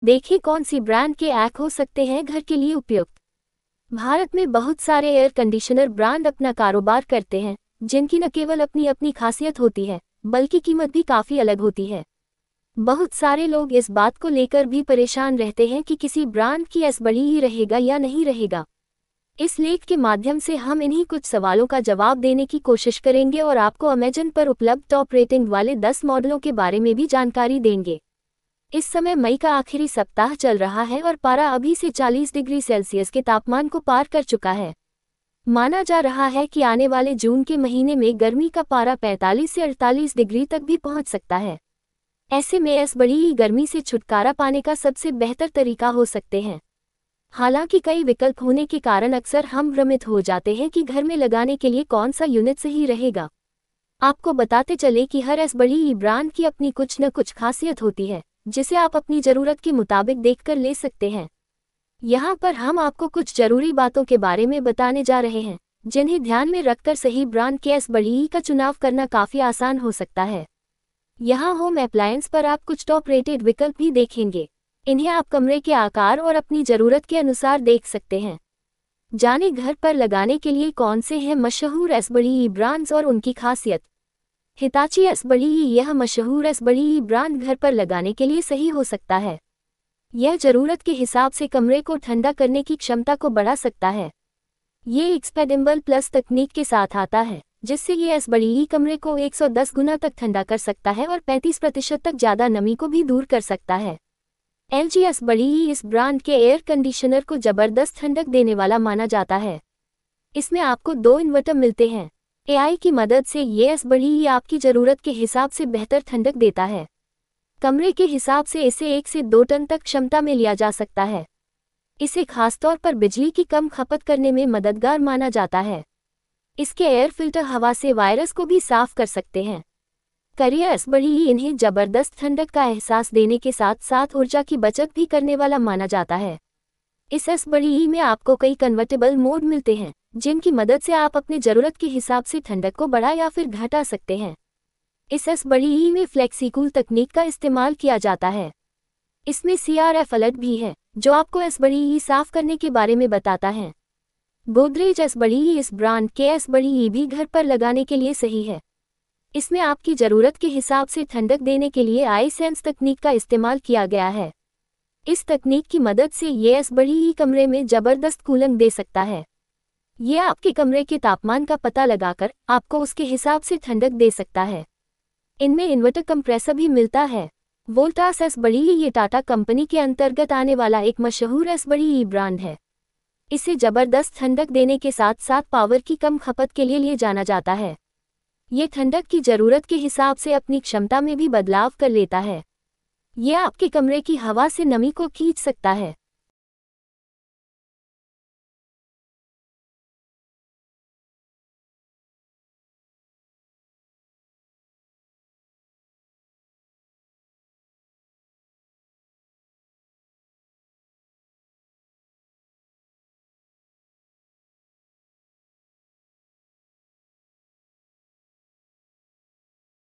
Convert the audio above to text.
देखिए कौन सी ब्रांड के ऐक हो सकते हैं घर के लिए उपयुक्त। भारत में बहुत सारे एयर कंडीशनर ब्रांड अपना कारोबार करते हैं, जिनकी न केवल अपनी अपनी खासियत होती है, बल्कि कीमत भी काफ़ी अलग होती है। बहुत सारे लोग इस बात को लेकर भी परेशान रहते हैं कि किसी ब्रांड की एस बड़ी ही रहेगा या नहीं रहेगा। इस लेख के माध्यम से हम इन्हीं कुछ सवालों का जवाब देने की कोशिश करेंगे और आपको अमेजन पर उपलब्ध टॉप रेटिंग वाले 10 मॉडलों के बारे में भी जानकारी देंगे। इस समय मई का आखिरी सप्ताह चल रहा है और पारा अभी से 40 डिग्री सेल्सियस के तापमान को पार कर चुका है। माना जा रहा है कि आने वाले जून के महीने में गर्मी का पारा 45 से 48 डिग्री तक भी पहुंच सकता है। ऐसे में इस बड़ी ही गर्मी से छुटकारा पाने का सबसे बेहतर तरीका हो सकते हैं। हालांकि कई विकल्प होने के कारण अक्सर हम भ्रमित हो जाते हैं कि घर में लगाने के लिए कौन सा यूनिट सही रहेगा। आपको बताते चले कि हर एस बड़ी ही ब्रांड की अपनी कुछ न कुछ खासियत होती है, जिसे आप अपनी ज़रूरत के मुताबिक देखकर ले सकते हैं। यहाँ पर हम आपको कुछ ज़रूरी बातों के बारे में बताने जा रहे हैं, जिन्हें ध्यान में रखकर सही ब्रांड के एस बड़ी ही का चुनाव करना काफ़ी आसान हो सकता है। यहाँ होम अप्लायंस पर आप कुछ टॉप रेटेड विकल्प भी देखेंगे। इन्हें आप कमरे के आकार और अपनी ज़रूरत के अनुसार देख सकते हैं। जाने घर पर लगाने के लिए कौन से हैं मशहूर एस बड़ी ही ब्रांड्स और उनकी खासियत। हिताची एस बड़ी ही यह मशहूर एस बड़ी ही ब्रांड घर पर लगाने के लिए सही हो सकता है। यह ज़रूरत के हिसाब से कमरे को ठंडा करने की क्षमता को बढ़ा सकता है। ये एक्सपेडेबल प्लस तकनीक के साथ आता है, जिससे ये एस बड़ी ही कमरे को 110 गुना तक ठंडा कर सकता है और 35% तक ज़्यादा नमी को भी दूर कर सकता है। एलजी एस बड़ी ही इस ब्रांड के एयर कंडीशनर को ज़बरदस्त ठंडक देने वाला माना जाता है। इसमें आपको 2 इन्वर्टर मिलते हैं। एआई की मदद से ये एस बड़ी ही आपकी ज़रूरत के हिसाब से बेहतर ठंडक देता है। कमरे के हिसाब से इसे 1 से 2 टन तक क्षमता में लिया जा सकता है। इसे खासतौर पर बिजली की कम खपत करने में मददगार माना जाता है। इसके एयर फिल्टर हवा से वायरस को भी साफ कर सकते हैं। करियर एस बड़ी ही इन्हें ज़बरदस्त ठंडक का एहसास देने के साथ साथ ऊर्जा की बचत भी करने वाला माना जाता है। इस एस बड़ी ही में आपको कई कन्वर्टेबल मोड मिलते हैं, जिनकी मदद से आप अपने ज़रूरत के हिसाब से ठंडक को बढ़ा या फिर घटा सकते हैं। इस एस बड़ी ही में फ्लेक्सिकूल तकनीक का इस्तेमाल किया जाता है। इसमें CRF अलर्ट भी है, जो आपको एस बड़ी ही साफ करने के बारे में बताता है। गोदरेज एस बड़ी ही इस ब्रांड के एस बड़ी ही भी घर पर लगाने के लिए सही है। इसमें आपकी ज़रूरत के हिसाब से ठंडक देने के लिए iSense तकनीक का इस्तेमाल किया गया है। इस तकनीक की मदद से ये एस बड़ी ही कमरे में ज़बरदस्त कूलिंग दे सकता है। ये आपके कमरे के तापमान का पता लगाकर आपको उसके हिसाब से ठंडक दे सकता है। इनमें इन्वर्टर कंप्रेसर भी मिलता है। वोल्टास एस बड़ी ही ये टाटा कंपनी के अंतर्गत आने वाला एक मशहूर एस बड़ी ही ब्रांड है। इसे ज़बरदस्त ठंडक देने के साथ साथ पावर की कम खपत के लिए जाना जाता है। ये ठंडक की ज़रूरत के हिसाब से अपनी क्षमता में भी बदलाव कर लेता है। ये आपके कमरे की हवा से नमी को खींच सकता है।